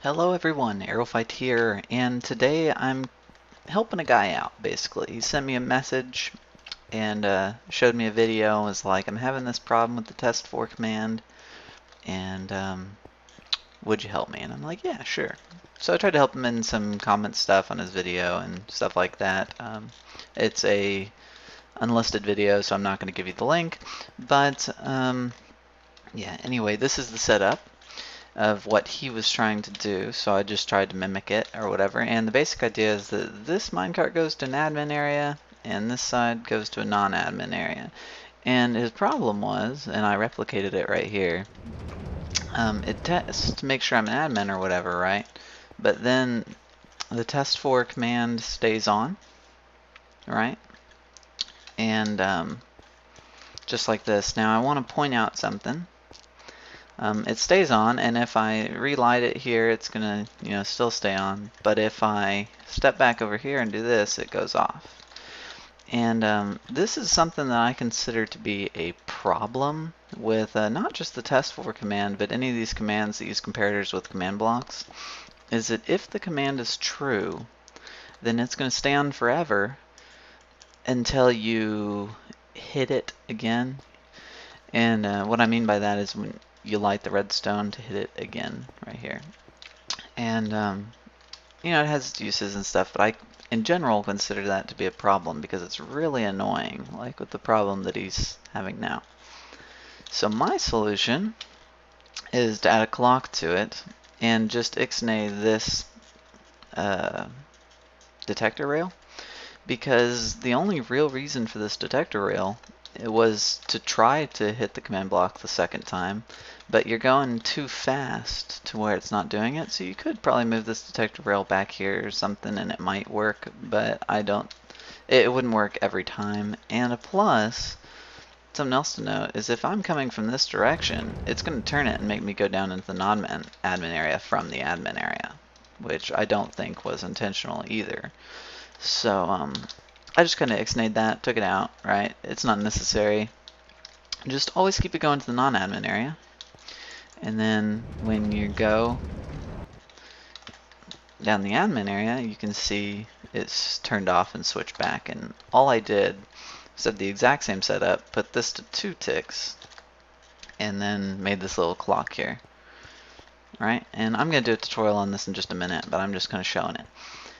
Hello everyone, Aerophite here, and today I'm helping a guy out, basically. He sent me a message and showed me a video and was like, I'm having this problem with the Testfor command, and would you help me? And I'm like, yeah, sure. So I tried to help him in some comment stuff on his video and stuff like that. It's a unlisted video, so I'm not going to give you the link, but yeah, anyway, this is the setup of what he was trying to do, so I just tried to mimic it or whatever. And the basic idea is that this minecart goes to an admin area and this side goes to a non-admin area. And his problem was, and I replicated it right here, it tests to make sure I'm an admin or whatever, right? But then the test4 command stays on, right? And just like this. Now I want to point out something. It stays on, and if I relight it here, it's gonna, still stay on. But if I step back over here and do this, it goes off. And this is something that I consider to be a problem with not just the testfor command, but any of these commands that use comparators with command blocks. Is that if the command is true, then it's going to stay on forever until you hit it again. And what I mean by that is when you light the redstone to hit it again right here. And it has its uses and stuff, but I in general consider that to be a problem because it's really annoying, like with the problem that he's having now. So my solution is to add a clock to it and just ixnay this detector rail, because the only real reason for this detector rail it was to try to hit the command block the second time, but you're going too fast to where it's not doing it, so you could probably move this detector rail back here or something and it might work, but it wouldn't work every time. And a plus, something else to note is if I'm coming from this direction, it's going to turn it and make me go down into the non-admin area from the admin area, which I don't think was intentional either. So I just kind of ixnayed that, took it out, right? It's not necessary. Just always keep it going to the non-admin area. And then when you go down the admin area, you can see it's turned off and switched back. And all I did was have the exact same setup, put this to 2 ticks, and then made this little clock here. Right? And I'm going to do a tutorial on this in just a minute, but I'm just kind of showing it.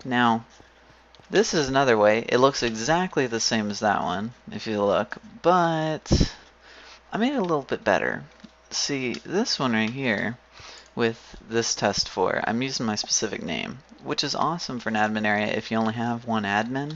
Now, this is another way. It looks exactly the same as that one, if you look, but I made it a little bit better. See, this one right here, with this testfor, I'm using my specific name, which is awesome for an admin area if you only have one admin.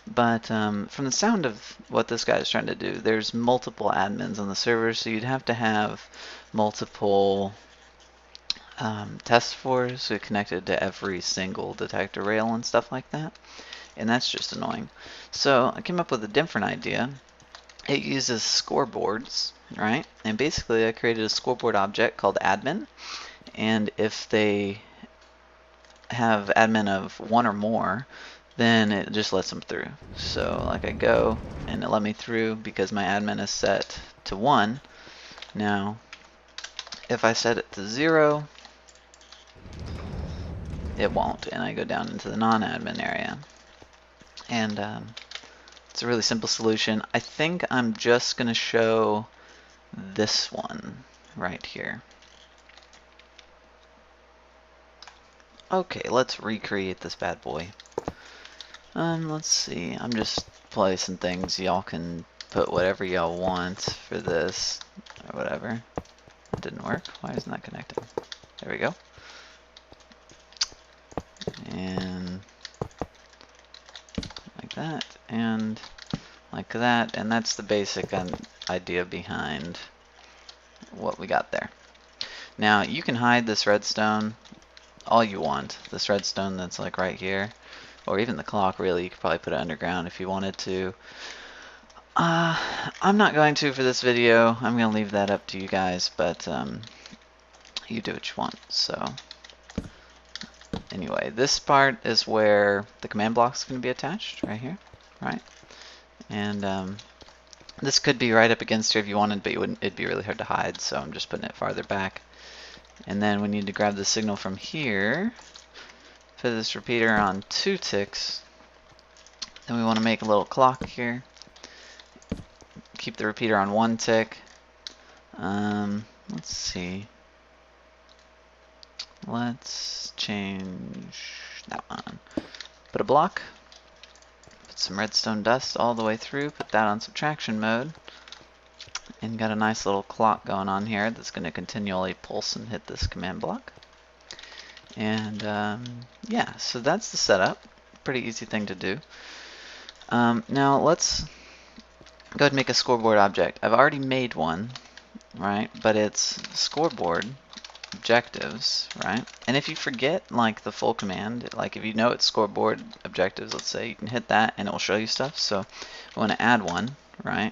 But from the sound of what this guy is trying to do, there's multiple admins on the server, so you'd have to have multiple testfors connected to every single detector rail and stuff like that. And that's just annoying. So I came up with a different idea. It uses scoreboards, right? And basically I created a scoreboard object called admin. And if they have admin of 1 or more, then it just lets them through. So like I go and it let me through because my admin is set to 1. Now if I set it to 0, it won't, and I go down into the non-admin area. And it's a really simple solution. I think I'm just going to show this one right here. Okay, let's recreate this bad boy. Let's see, I'm just placing things. Y'all can put whatever y'all want for this, or whatever. It didn't work. Why isn't that connected? There we go. And like that, and like that, and that's the basic idea behind what we got there. Now you can hide this redstone all you want. This redstone that's like right here, or even the clock, really, you could probably put it underground if you wanted to. I'm not going to for this video. I'm going to leave that up to you guys, but you do what you want. So anyway, this part is where the command block is going to be attached, right here, right? And this could be right up against here if you wanted, but it'd be really hard to hide, so I'm just putting it farther back. And then we need to grab the signal from here, put this repeater on 2 ticks. Then we want to make a little clock here. Keep the repeater on 1 tick. Let's see. Let's change that one. Put a block. Put some redstone dust all the way through. Put that on subtraction mode. And got a nice little clock going on here that's going to continually pulse and hit this command block. And yeah, so that's the setup. Pretty easy thing to do. Now let's go ahead and make a scoreboard object. I've already made one, right? But it's scoreboard objectives, right? And if you forget like the full command, like if you know it's scoreboard objectives, let's say, you can hit that and it will show you stuff. So I want to add one, right?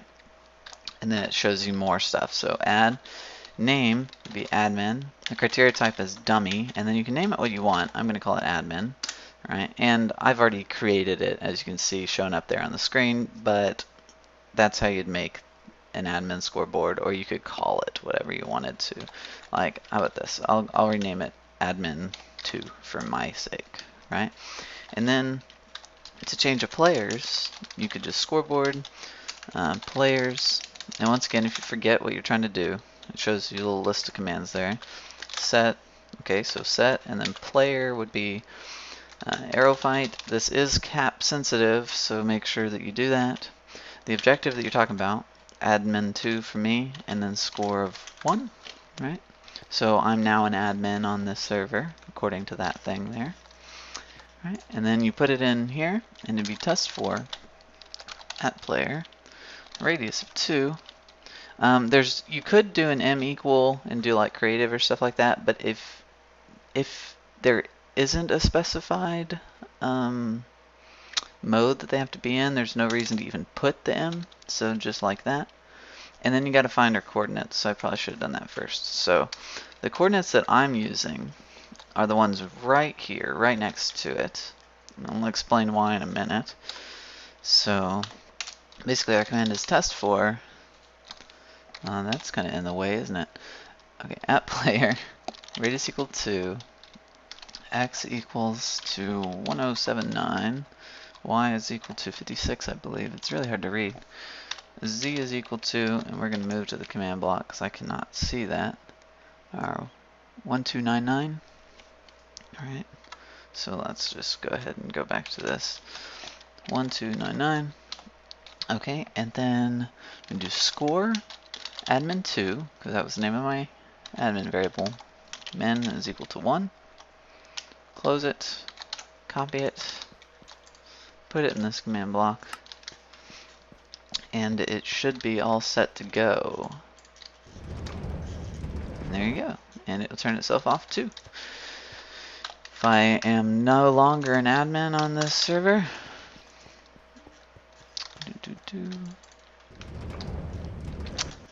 And then it shows you more stuff. So add, name would be admin, the criteria type is dummy, and then you can name it what you want. I'm going to call it admin, right? And I've already created it, as you can see shown up there on the screen, but that's how you'd make an admin scoreboard, or you could call it whatever you wanted to. Like, how about this? I'll rename it admin2 for my sake, right? And then to change a players, you could just scoreboard players. And once again, if you forget what you're trying to do, it shows you a little list of commands there. Set, okay, so set, and then player would be Aerophite. This is cap sensitive, so make sure that you do that. The objective that you're talking about, admin2 for me, and then score of 1, right? So I'm now an admin on this server, according to that thing there. Right? And then you put it in here, and it'd be Testfor at player, radius of 2. You could do an m equal and do like creative or stuff like that, but if there isn't a specified mode that they have to be in, there's no reason to even put the m, so just like that. And then you got to find our coordinates, so I probably should have done that first. So the coordinates that I'm using are the ones right here, right next to it. I'll explain why in a minute. So basically our command is testfor. That's kind of in the way, isn't it? Okay, at player, radius equal to x equals to 1079, y is equal to 56, I believe. It's really hard to read. Z is equal to, and we're going to move to the command block because I cannot see that, 1299. Alright, so let's just go ahead and go back to this. 1299. Okay, and then we do score admin2, because that was the name of my admin variable. Min is equal to 1. Close it, copy it, put it in this command block, and it should be all set to go. And there you go. And it will turn itself off too. If I am no longer an admin on this server,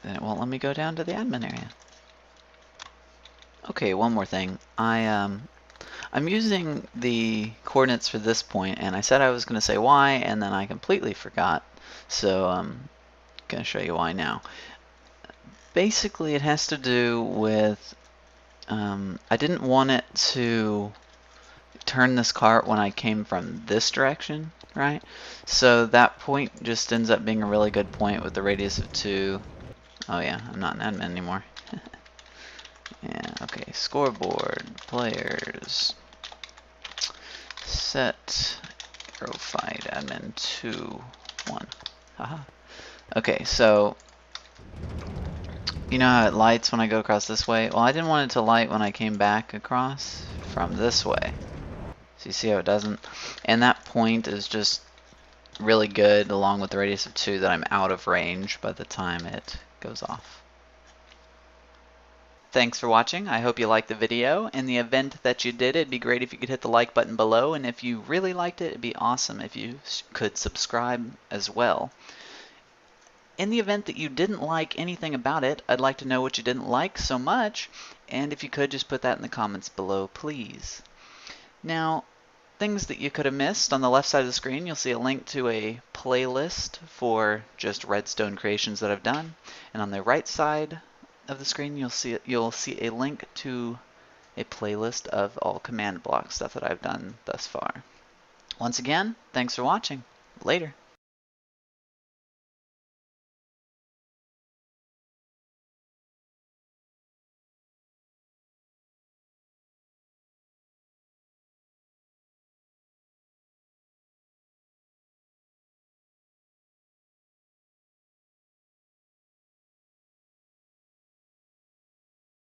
then it won't let me go down to the admin area. Okay, one more thing. I'm using the coordinates for this point, and I said I was going to say why, and then I completely forgot. So I'm going to show you why now. Basically, it has to do with I didn't want it to turn this cart when I came from this direction, right? So that point just ends up being a really good point with the radius of 2. Oh yeah, I'm not an admin anymore. Yeah, okay, scoreboard, players, set, Aerophite, admin 2, 1. Haha. Okay, so you know how it lights when I go across this way? Well, I didn't want it to light when I came back across from this way. So you see how it doesn't? And that point is just really good, along with the radius of 2, that I'm out of range by the time it goes off. Thanks for watching. I hope you liked the video. In the event that you did, it'd be great if you could hit the like button below, and if you really liked it, it'd be awesome if you could subscribe as well. In the event that you didn't like anything about it, I'd like to know what you didn't like so much, and if you could, just put that in the comments below, please. Now, things that you could have missed, on the left side of the screen, you'll see a link to a playlist for just redstone creations that I've done, and on the right side of the screen, you'll see a link to a playlist of all command block stuff that I've done thus far. Once again, thanks for watching. Later.